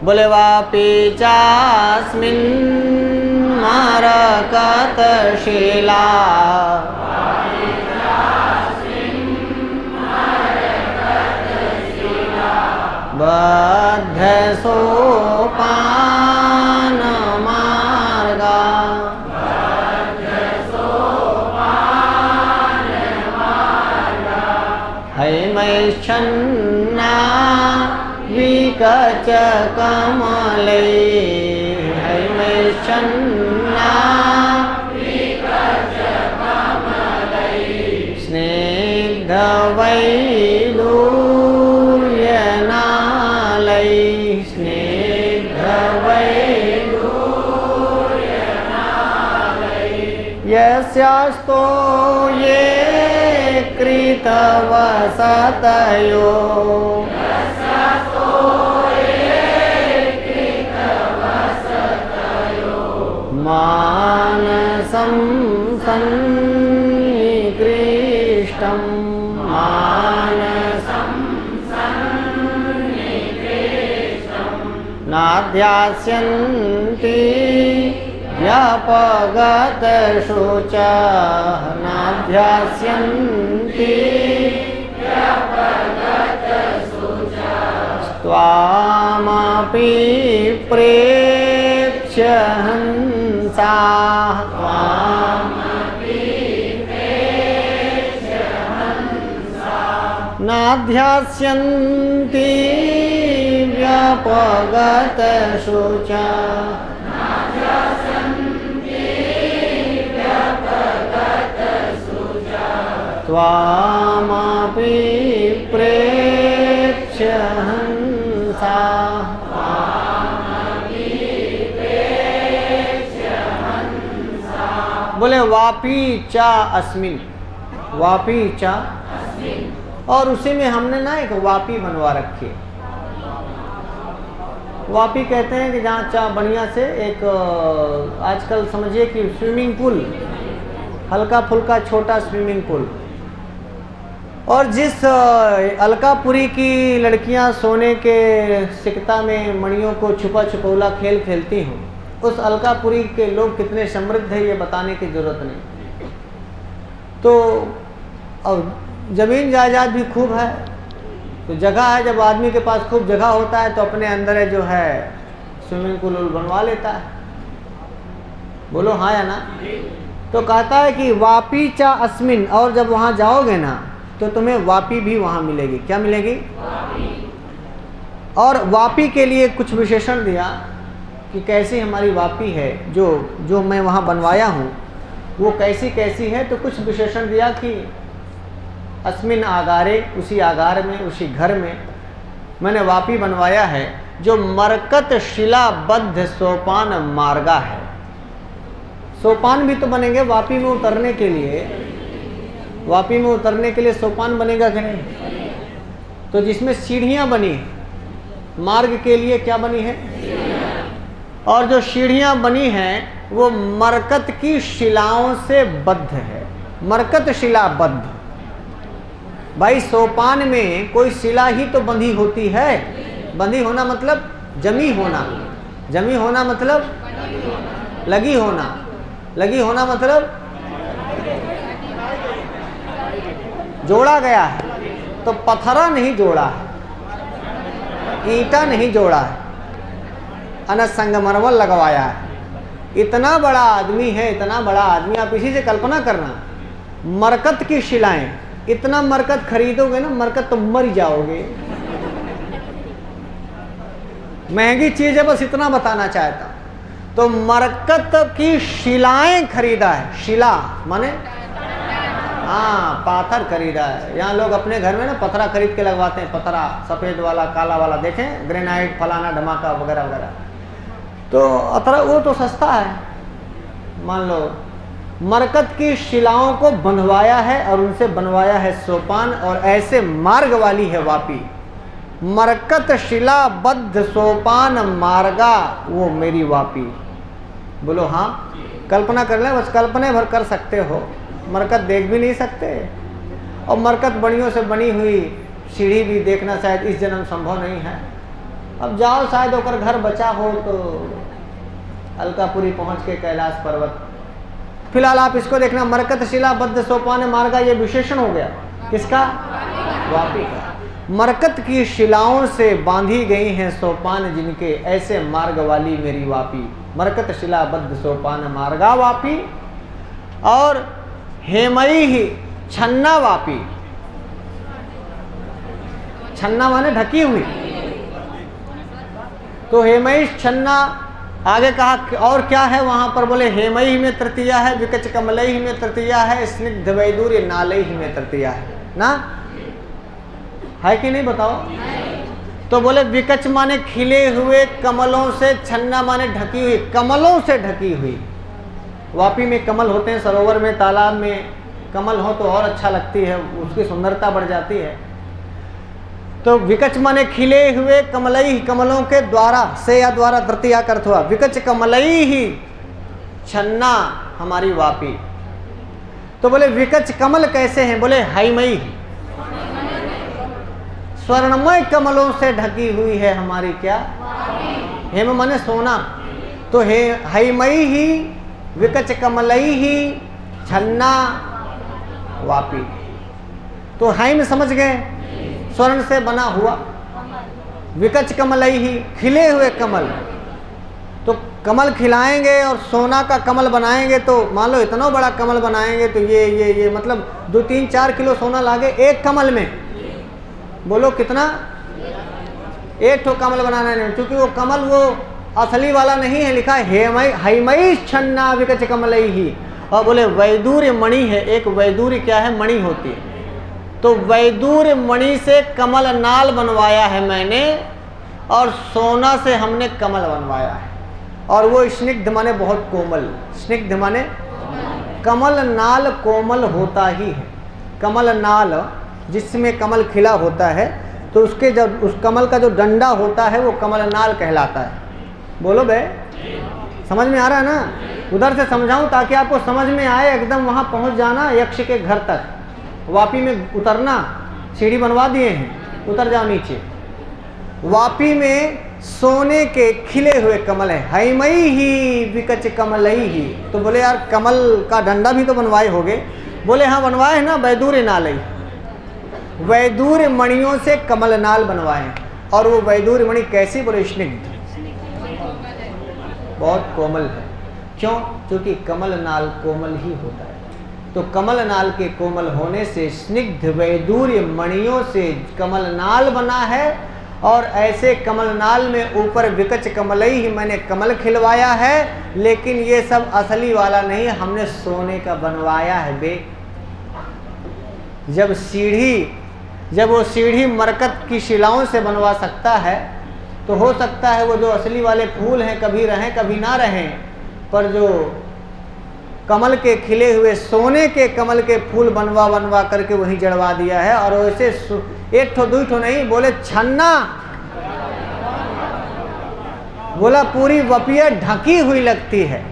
बोले वापी चास्मिन् मरकतशिला बद्ध सोपान मार्गा हैमैश्चन्ना विकच कमलै हैमैश्चन्ना स्निग्धवैलूर्यनालै यस्यास्तो ये कृतवसतयो मानसं सन्निकृष्टं नाध्यास्यन्ति व्यपगतषु च नाध्यास्यन्ति त्वामपि प्रेक्ष्य हंसाः नाध्यास्यन्ति व्यपगतषु च त्वामपि प्रेक्ष्य हंसाः बोले वापी चा अस्मिन वापी चा और उसी में हमने ना एक वापी बनवा रखी है। वापी कहते हैं कि जहाँ चा बढ़िया से एक आजकल समझिए कि स्विमिंग पूल हल्का फुल्का छोटा स्विमिंग पूल और जिस अलकापुरी की लड़कियां सोने के सिकता में मणियों को छुपा छुपौला खेल खेलती हूँ उस अलकापुरी के लोग कितने समृद्ध है ये बताने की जरूरत नहीं। तो अब जमीन जायदाद भी खूब है तो जगह है जब आदमी के पास खूब जगह होता है तो अपने अंदर जो है स्विमिंग पूल बनवा लेता है। बोलो हाँ या ना। तो कहता है कि वापी चा अस्मिन और जब वहाँ जाओगे ना तो तुम्हें वापी भी वहाँ मिलेगी। क्या मिलेगी? और वापी के लिए कुछ विशेषण दिया कि कैसी हमारी वापी है जो मैं वहाँ बनवाया हूँ वो कैसी कैसी है। तो कुछ विशेषण दिया कि अस्मिन आगारे उसी आगार में उसी घर में मैंने वापी बनवाया है जो मरकत शिलाबद्ध सोपान मार्गा है। सोपान भी तो बनेंगे वापी में उतरने के लिए। वापी में उतरने के लिए सोपान बनेगा कि नहीं? तो जिसमें सीढ़ियाँ बनी मार्ग के लिए क्या बनी है और जो सीढ़ियाँ बनी हैं वो मरकत की शिलाओं से बद्ध है। मरकत शिलाबद्ध भाई सोपान में कोई शिला ही तो बंधी होती है। बंधी होना मतलब जमी होना। जमी होना मतलब लगी होना। लगी होना मतलब जोड़ा गया है। तो पत्थरा नहीं जोड़ा है, ईंटा नहीं जोड़ा है, अनस संगमरमर लगवाया है। इतना बड़ा आदमी है, इतना बड़ा आदमी। आप इसी से कल्पना करना मरकत की शिलाएं। इतना मरकत खरीदोगे ना मरकत तो मर जाओगे। महंगी चीज है बस इतना बताना चाहता। तो मरकत की शिलाएं खरीदा है। शिला माने हाँ पाथर खरीदा है। यहाँ लोग अपने घर में ना पथरा खरीद के लगवाते हैं। पथरा सफेद वाला काला वाला देखें ग्रेनाइट फलाना धमाका वगैरह वगैरह। तो अतरा वो तो सस्ता है। मान लो मरकत की शिलाओं को बंधवाया है और उनसे बनवाया है सोपान और ऐसे मार्ग वाली है वापी। मरकत शिलाबद्ध सोपान मार्गा वो मेरी वापी। बोलो हाँ। कल्पना कर लें बस कल्पना भर कर सकते हो। मरकत देख भी नहीं सकते और मरकत बड़ियों से बनी हुई सीढ़ी भी देखना शायद इस जन्म संभव नहीं है। अब जाओ, शायद होकर घर बचा हो तो अलकापुरी पहुंच के कैलाश पर्वत। फिलहाल आप इसको देखना, मरकत शिला बद्ध सोपान मार्गा, ये विशेषण हो गया किसका? वापी का। मरकत की शिलाओं से बांधी गई हैं सोपान जिनके, ऐसे मार्ग वाली मेरी वापी। मरकत शिला बद्ध सोपान मार्गा वापी, और हेमई ही छन्ना वापी। छन्ना माने ढकी हुई, तो हेमई छन्ना। आगे कहा और क्या है वहां पर? बोले हेमई में तृतीया है, विकच कमलई में तृतीया है, स्निग्ध वैदूर्य नालई में तृतीया है ना, है कि नहीं बताओ? तो बोले विकच माने खिले हुए कमलों से, छन्ना माने ढकी हुई, कमलों से ढकी हुई। वापी में कमल होते हैं, सरोवर में, तालाब में कमल हो तो और अच्छा लगती है, उसकी सुंदरता बढ़ जाती है। तो विकच माने खिले हुए, कमलई कमलों के द्वारा से या द्वारा तृतीया अर्थ हुआ। विकच कमलई ही छन्ना हमारी वापी। तो बोले विकच कमल कैसे हैं? बोले हाईमई, स्वर्णमय कमलों से ढकी हुई है हमारी क्या? हेम माने सोना, तो हे हाईमई ही विकच कमलई ही छन्ना वापी। तो हाई में समझ गए, स्वर्ण से बना हुआ, विकच कमलई ही खिले हुए कमल। तो कमल खिलाएंगे और सोना का कमल बनाएंगे, तो मान लो इतना बड़ा कमल बनाएंगे तो ये मतलब 2-3-4 किलो सोना लागे एक कमल में। बोलो कितना? एक ठो कमल बनाना नहीं, क्योंकि वो कमल वो असली वाला नहीं है, लिखा है हाईमई छन्ना विकच कमलई ही। और बोले वैदूर्य मणि है, एक वैदूर्य क्या है? मणि होती है। तो वैदूर्य मणि से कमल नाल बनवाया है मैंने, और सोना से हमने कमल बनवाया है। और वो स्निग्ध माने बहुत कोमल, स्निग्ध माने कमल नाल कोमल होता ही है। कमल नाल जिसमें कमल खिला होता है, तो उसके जब उस कमल का जो डंडा होता है वो कमल नाल कहलाता है। बोलो बे, समझ में आ रहा है ना? उधर से समझाऊं ताकि आपको समझ में आए, एकदम वहां पहुंच जाना यक्ष के घर तक। वापी में उतरना, सीढ़ी बनवा दिए हैं, उतर जाओ नीचे। वापी में सोने के खिले हुए कमल है, हाईमई ही विकच कमलई ही। तो बोले यार कमल का डंडा भी तो बनवाए होगे? बोले हाँ बनवाए हैं ना, वैदूर्य नालई, वैदूर्य मणियों से कमल नाल बनवाए। और वो वैदूर्य मणि कैसी? बोले स्निग्ध, बहुत कोमल है। क्यों? क्योंकि कमल नाल कोमल ही होता है। तो कमल नाल के कोमल होने से स्निग्ध वैदूर्य मणियों से कमल नाल बना है, और ऐसे कमल नाल में ऊपर विकच कमलई ही मैंने कमल खिलवाया है। लेकिन ये सब असली वाला नहीं, हमने सोने का बनवाया है बे। जब वो सीढ़ी मरकत की शिलाओं से बनवा सकता है, तो हो सकता है वो जो असली वाले फूल हैं कभी रहें कभी ना रहें, पर जो कमल के खिले हुए सोने के कमल के फूल बनवा करके वहीं जड़वा दिया है। और वैसे एक ठो 2 ठो नहीं, बोले छन्ना, बोला पूरी वपिया ढकी हुई लगती है,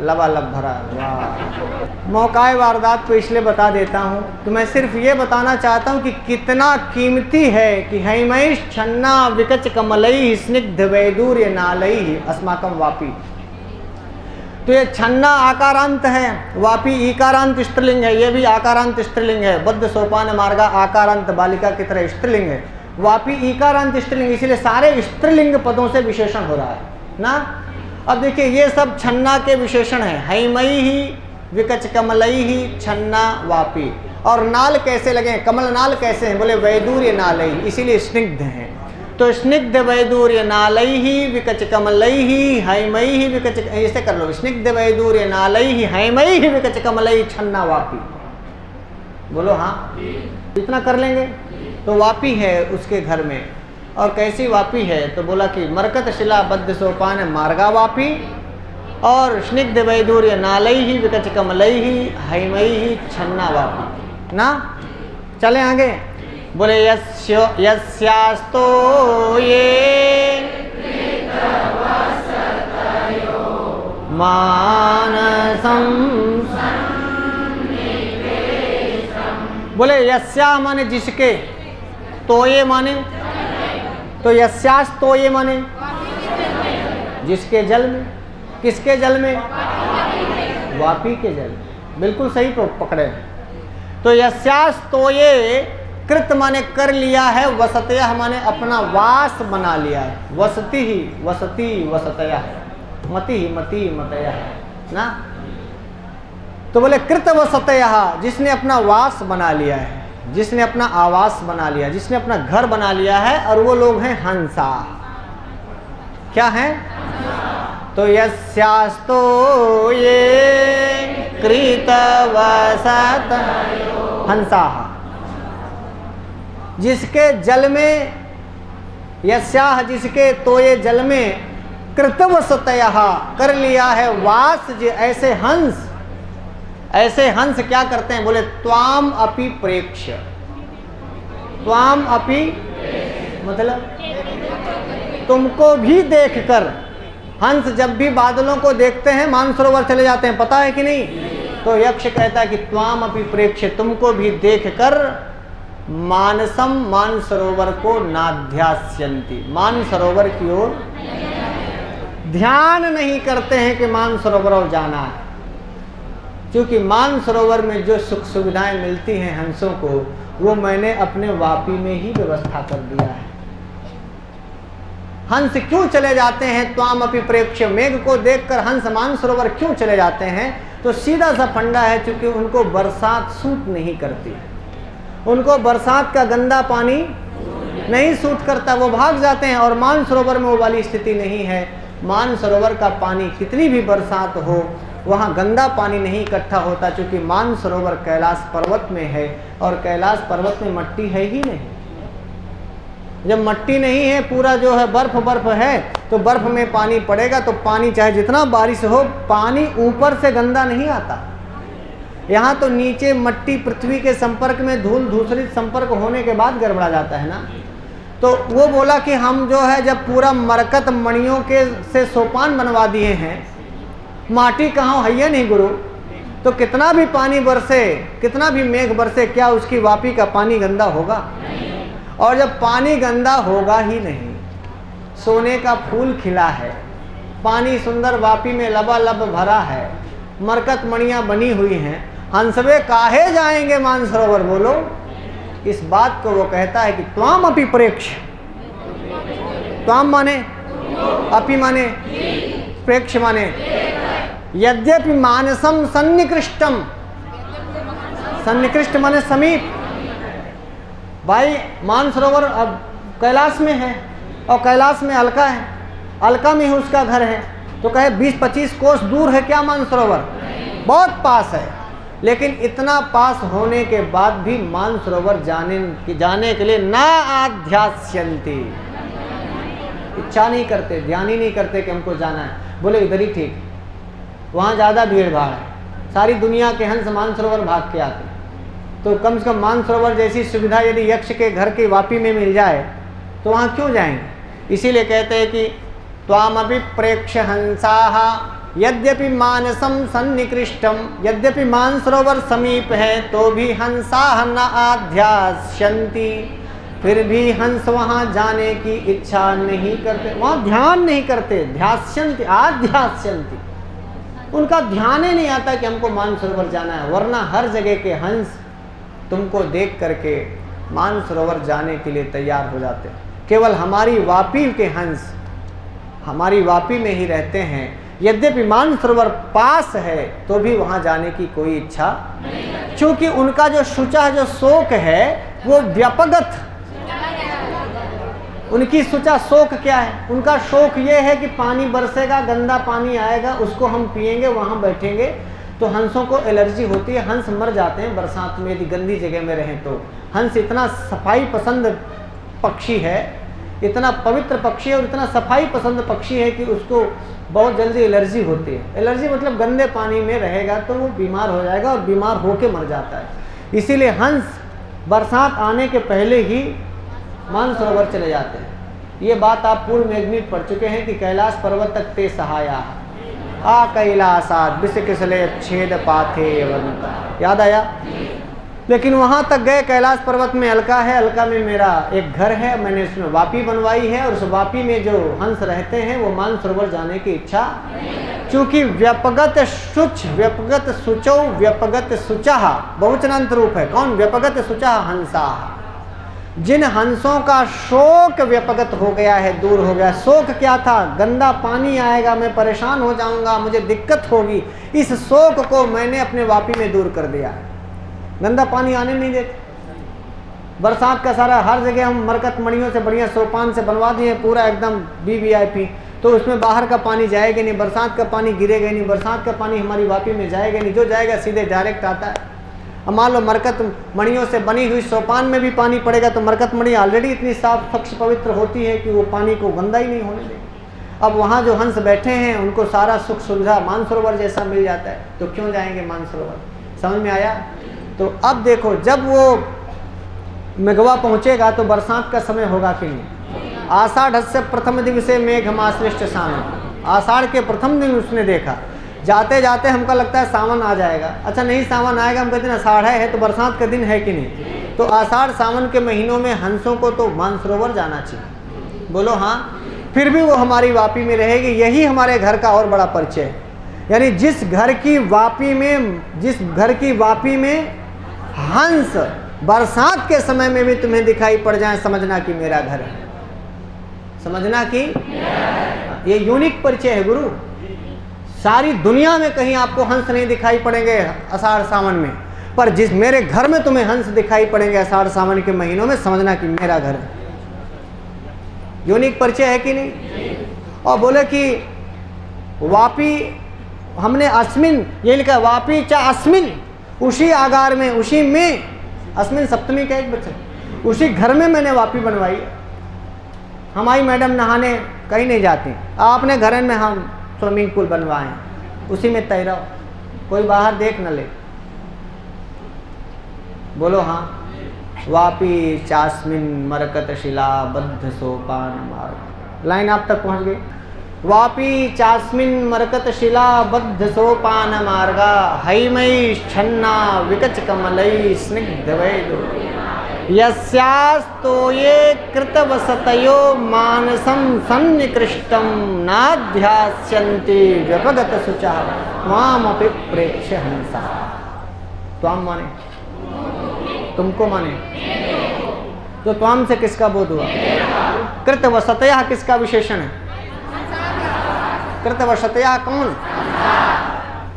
लबालब भरा। वाह, मौकाए वारदात को इसलिए बता देता हूँ तो मैं सिर्फ ये बताना चाहता हूँ कि कितना कीमती है कि हैमई छन्ना विकच कमलई स्निग्ध वैदूर्य नालई अस्माकम वापी। तो ये छन्ना आकारांत है, वापी ईकारांत स्त्रीलिंग है, ये भी आकारांत स्त्रीलिंग है। बद्ध सोपान मार्गा आकारांत बालिका की तरह स्त्रीलिंग है, वापी ईकारांत स्त्रीलिंग, इसीलिए सारे स्त्रीलिंग पदों से विशेषण हो रहा है ना। अब देखिए ये सब छन्ना के विशेषण हैं, हैमई ही विकच कमलई ही छन्ना वापी। और नाल कैसे लगे? कमल नाल कैसे हैं? बोले वैदूर्य नालई, इसीलिए स्निग्ध हैं। तो स्निग्ध वैदूर्य नालई ही विकच कमलई ही हैमई ही विकच, ऐसे कर लो, स्निग्ध वैदूर्य नालई ही हैमई ही विकच कमलई छन्ना वापी। बोलो हाँ, इतना कर लेंगे तो वापी है उसके घर में। और कैसी वापी है? तो बोला कि मरकत शिला बद्ध सोपान मार्गा वापी, और स्निग्ध वैदूर्य नालई ही विकच कमलई ही हैमई ही छन्ना वापी ना। चले आगे, बोले यस्यास्तो ये मानसं, बोले यस्या माने जिसके, तो ये माने तो यस्यास तो ये माने जिसके जल में, किसके जल में? वापी के जल में। बिल्कुल सही पकड़े। तो यस्यास तो ये कृत माने कर लिया है, वसतया माने अपना वास बना लिया है। वसति ही वसती वसतया, मति ही मति मतया ना। तो बोले कृत वसतया, जिसने अपना वास बना लिया है, जिसने अपना आवास बना लिया, जिसने अपना घर बना लिया है, और वो लोग हैं हंसा। क्या है? तो यस्यास्तो ये कृत वसत हंसा, जिसके जल में, यस्याह जिसके तो ये जल में कृतवसतया कर लिया है वास, ऐसे हंस, ऐसे हंस क्या करते हैं? बोले त्वाम अपि प्रेक्ष्य। त्वाम अपि मतलब तुमको भी देखकर। हंस जब भी बादलों को देखते हैं मानसरोवर चले जाते हैं, पता है कि नहीं? तो यक्ष कहता है कि त्वाम अपि प्रेक्ष्य, तुमको भी देखकर मानसम मानसरोवर को नाध्यास्यन्ति, मानसरोवर की ओर ध्यान नहीं करते हैं कि मानसरोवर जाना है। क्योंकि मानसरोवर में जो सुख सुविधाएं मिलती हैं हंसों को, वो मैंने अपने वापी में ही व्यवस्था कर दिया है। हंस क्यों चले जाते हैं? त्वाम अपि प्रेक्ष्य, मेघ को देखकर हंस मानसरोवर क्यों चले जाते हैं? तो सीधा सा फंडा है, क्योंकि उनको बरसात सूट नहीं करती। उनको बरसात का गंदा पानी नहीं सूट करता, वो भाग जाते हैं। और मानसरोवर में वो वाली स्थिति नहीं है। मानसरोवर का पानी कितनी भी बरसात हो, वहाँ गंदा पानी नहीं इकट्ठा होता, क्योंकि मानसरोवर कैलाश पर्वत में है, और कैलाश पर्वत में मट्टी है ही नहीं। जब मट्टी नहीं है, पूरा जो है बर्फ बर्फ है, तो बर्फ में पानी पड़ेगा तो पानी चाहे जितना बारिश हो, पानी ऊपर से गंदा नहीं आता। यहाँ तो नीचे मट्टी पृथ्वी के संपर्क में, धूल धूसरित संपर्क होने के बाद गड़बड़ा जाता है ना। तो वो बोला कि हम जो है जब पूरा मरकत मणियों के से सोपान बनवा दिए हैं, माटी कहाँ है नहीं गुरु, तो कितना भी पानी बरसे, कितना भी मेघ बरसे, क्या उसकी वापी का पानी गंदा होगा? और जब पानी गंदा होगा ही नहीं, सोने का फूल खिला है, पानी सुंदर वापी में लबालब भरा है, मरकत मणियाँ बनी हुई हैं, हंसवे काहे जाएंगे मानसरोवर? बोलो। इस बात को वो कहता है कि त्वाम अपि प्रेक्ष्य। त्वाम माने, अपि माने, प्रेक्ष्य माने यद्यपि मानसम सन्निकृष्टम, सन्निकृष्ट माने समीप। भाई मानसरोवर अब कैलाश में है, और कैलाश में अलका है, अलका में ही उसका घर है, तो कहे 20-25 कोस दूर है क्या मानसरोवर? बहुत पास है। लेकिन इतना पास होने के बाद भी मानसरोवर जाने के लिए ना आध्यास्यन्ति, इच्छा नहीं करते, ध्यान ही नहीं करते कि हमको जाना है। बोले इधर ही ठीक, वहाँ ज़्यादा भीड़ भाड़ है, सारी दुनिया के हंस मानसरोवर भाग के आते, तो कम से कम मानसरोवर जैसी सुविधा यदि यक्ष के घर की वापी में मिल जाए तो वहाँ क्यों जाएंगे? इसीलिए कहते हैं कि त्वामपि प्रेक्ष्य हंसाः यद्यपि मानसम सन्निकृष्टम, यद्यपि मानसरोवर समीप है तो भी हंसाः न आध्यास्यन्ति, फिर भी हंस वहाँ जाने की इच्छा नहीं करते, वहाँ ध्यान नहीं करते। ध्यास्यन्ति आध्यास्यन्ति, उनका ध्यान ही नहीं आता कि हमको मानसरोवर जाना है। वरना हर जगह के हंस तुमको देख करके मानसरोवर जाने के लिए तैयार हो जाते हैं। केवल हमारी वापी के हंस हमारी वापी में ही रहते हैं। यद्यपि मानसरोवर पास है तो भी वहाँ जाने की कोई इच्छा नहीं, क्योंकि उनका जो शुचा जो शोक है वो व्यापगत, उनकी शुचा शोक क्या है? उनका शोक ये है कि पानी बरसेगा, गंदा पानी आएगा, उसको हम पिएंगे, वहाँ बैठेंगे तो हंसों को एलर्जी होती है, हंस मर जाते हैं बरसात में यदि गंदी जगह में रहें तो। हंस इतना सफाई पसंद पक्षी है, इतना पवित्र पक्षी है और इतना सफाई पसंद पक्षी है कि उसको बहुत जल्दी एलर्जी होती है। एलर्जी मतलब गंदे पानी में रहेगा तो वो बीमार हो जाएगा और बीमार होके मर जाता है। इसीलिए हंस बरसात आने के पहले ही मानसरोवर चले जाते हैं। ये बात आप पूर्व में एक पढ़ चुके हैं कि कैलाश पर्वत तक ते सहाया आ कैलासाद विषकिसले छेद पाथे यवंता, याद आया? लेकिन वहाँ तक गए, कैलाश पर्वत में अलका है, अलका में मेरा एक घर है, मैंने उसमें वापी बनवाई है, और उस वापी में जो हंस रहते हैं वो मानसरोवर जाने की इच्छा, चूंकि व्यपगत शुच, व्यपगत शुचौ, व्यपगत शुचः बहुवचनांत रूप है। कौन? व्यपगत शुचः हंसाः। जिन हंसों का शोक व्यपगत हो गया है, दूर हो गया। शोक क्या था? गंदा पानी आएगा, मैं परेशान हो जाऊंगा, मुझे दिक्कत होगी, इस शोक को मैंने अपने वापी में दूर कर दिया। गंदा पानी आने नहीं देते। बरसात का सारा हर जगह हम मरकत मणियों से, बढ़िया सोपान से बनवा दिए पूरा एकदम VVIP, तो उसमें बाहर का पानी जाएगा नहीं, बरसात का पानी गिरेगा नहीं, बरसात का पानी हमारी वापी में जाएगा नहीं, जो जाएगा सीधे डायरेक्ट आता है। अब मान लो मरकत मणियों से बनी हुई सोपान में भी पानी पड़ेगा तो मरकत मणि ऑलरेडी इतनी साफ स्वच्छ पवित्र होती है कि वो पानी को गंदा ही नहीं होने देगी। अब वहाँ जो हंस बैठे हैं उनको सारा सुख सुविधा मानसरोवर जैसा मिल जाता है, तो क्यों जाएंगे मानसरोवर? समझ में आया? तो अब देखो, जब वो मेघवा पहुँचेगा तो बरसात का समय होगा कि नहीं? आषाढ़स्य प्रथम दिवसे मेघमाश्लिष्ट सावन, आषाढ़ के प्रथम दिन उसने देखा। जाते जाते हमको लगता है सावन आ जाएगा। अच्छा नहीं सावन आएगा, हम कहते हैं आषाढ़ है तो बरसात का दिन है कि नहीं? तो आषाढ़ सावन के महीनों में हंसों को तो मानसरोवर जाना चाहिए। बोलो हाँ। फिर भी वो हमारी वापी में रहेगी। यही हमारे घर का और बड़ा परिचय है। यानी जिस घर की वापी में हंस बरसात के समय में भी तुम्हें दिखाई पड़ जाए, समझना कि मेरा घर है, समझना कि ये यूनिक परिचय है गुरु। सारी दुनिया में कहीं आपको हंस नहीं दिखाई पड़ेंगे आषाढ़ सावन में, पर जिस मेरे घर में तुम्हें हंस दिखाई पड़ेंगे आषाढ़ सावन के महीनों में, समझना कि मेरा घर है। यूनिक परिचय है कि नहीं? और बोले कि वापी, हमने अस्मिन ये लिखा, वापी चा अस्मिन, उसी आगार में, उसी में, अस्मिन सप्तमी का एक बच्चा, उसी घर में मैंने वापी बनवाई। हमारी मैडम नहाने कहीं नहीं जाती, आपने घर में हम स्विमिंग पूल बनवाए, उसी में तैरो, कोई बाहर देख न ले। बोलो हाँ। वापी चास्मिन मरकत शिला बद्ध सोपान मार्ग, लाइन आप तक पहुंच गई। वापी चास्मिन मरकत शिला बद्ध सोपान मार्गा, हैमयी छन्ना विकच कमलई स्निग्ध वैदो, यस्यास्तोये कृतवसतयो मानसं सन्निकृष्टं नाध्यास्यन्ति व्यपगत शुचः त्वामपि प्रेक्ष्य हंसा। त्वाम माने तुमको माने, तो त्वाम से किसका बोध हुआ? कृतवसतयः किसका विशेषण है? कृतवसतयः कौन?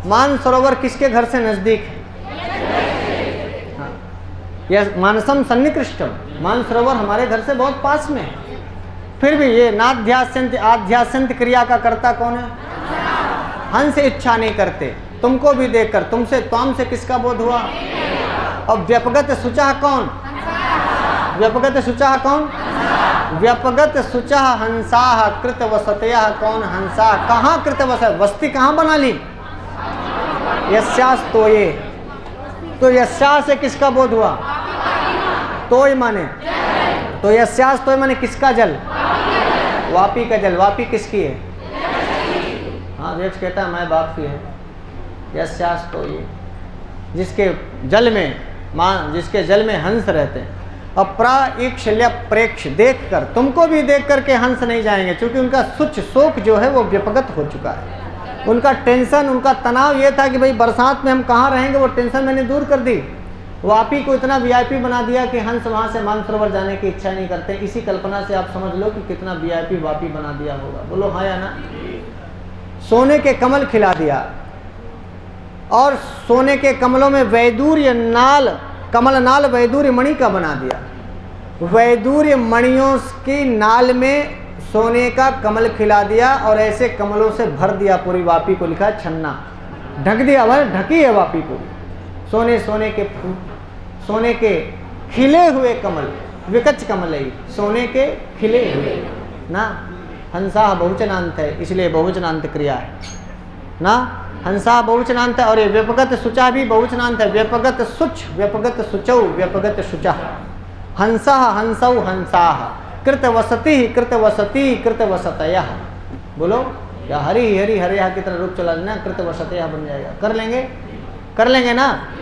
मानसरोवर किसके घर से नजदीक है? यह मानसम सन्निकृष्टम, मानसरोवर हमारे घर से बहुत पास में है। फिर भी ये नाध्यास्यंत, आध्यास्यंत क्रिया का कर्ता कौन है? हंस इच्छा नहीं करते। तुमको भी देखकर तुमसे, त्वाम से किसका बोध हुआ? अब व्यपगत शुचः कौन? व्यपगत शुचः कौन? व्यपगत शुचः हंसाः कृतवसतयः कौन? हंसा। कहाँ कृतवस, वस्ती कहाँ बना ली? यस्यास्तोये, तो यस्या से किसका बोध हुआ? तोय माने, तो यस्यास तोय माने किसका जल? वापी का जल। वापी किसकी है? हाँ, वेक्स कहता है मैं बाप की है। यस्यास तोय, जिसके जल में जिसके जल में हंस रहते हैं। अब प्राईक्षल्य प्रेक्ष, देख कर, तुमको भी देख करके हंस नहीं जाएंगे, क्योंकि उनका सुच शोक जो है वो व्यपगत हो चुका है। उनका टेंशन, उनका तनाव ये था कि भाई बरसात में हम कहाँ रहेंगे, वो टेंशन मैंने दूर कर दी। वापी को इतना VIP बना दिया कि हंस वहाँ से मानसरोवर जाने की इच्छा नहीं करते। इसी कल्पना से आप समझ लो कि कितना VIP वापी बना दिया होगा। बोलो हाँ या ना? सोने के कमल खिला दिया, और सोने के कमलों में वैदूर्य नाल, कमल नाल वैदूर्य मणि का बना दिया। वैदूर्य मणियों की नाल में सोने का कमल खिला दिया, और ऐसे कमलों से भर दिया पूरी वापी को। लिखा छन्ना, ढक दिया, वह ढकी है वापी को। सोने के फूल, सोने के खिले हुए कमल, विकच कमलई, सोने के खिले हुए ना। हंसा बहुवचनांत है, इसलिए बहुवचनांत क्रिया है ना। हंसा बहुवचनांत है, और ये व्यपगत शुचा भी बहुवचनांत है। व्यपगत शुच, व्यपगत शुचौ, व्यपगत शुचा। हंसा हंसौ हंसाः, कृतवसति कृतवसति कृतवसतयः। बोलो या हरि हरि हरिया की तरह रूप चला लेना, कृतवसतयः बन जाएगा। कर लेंगे ना?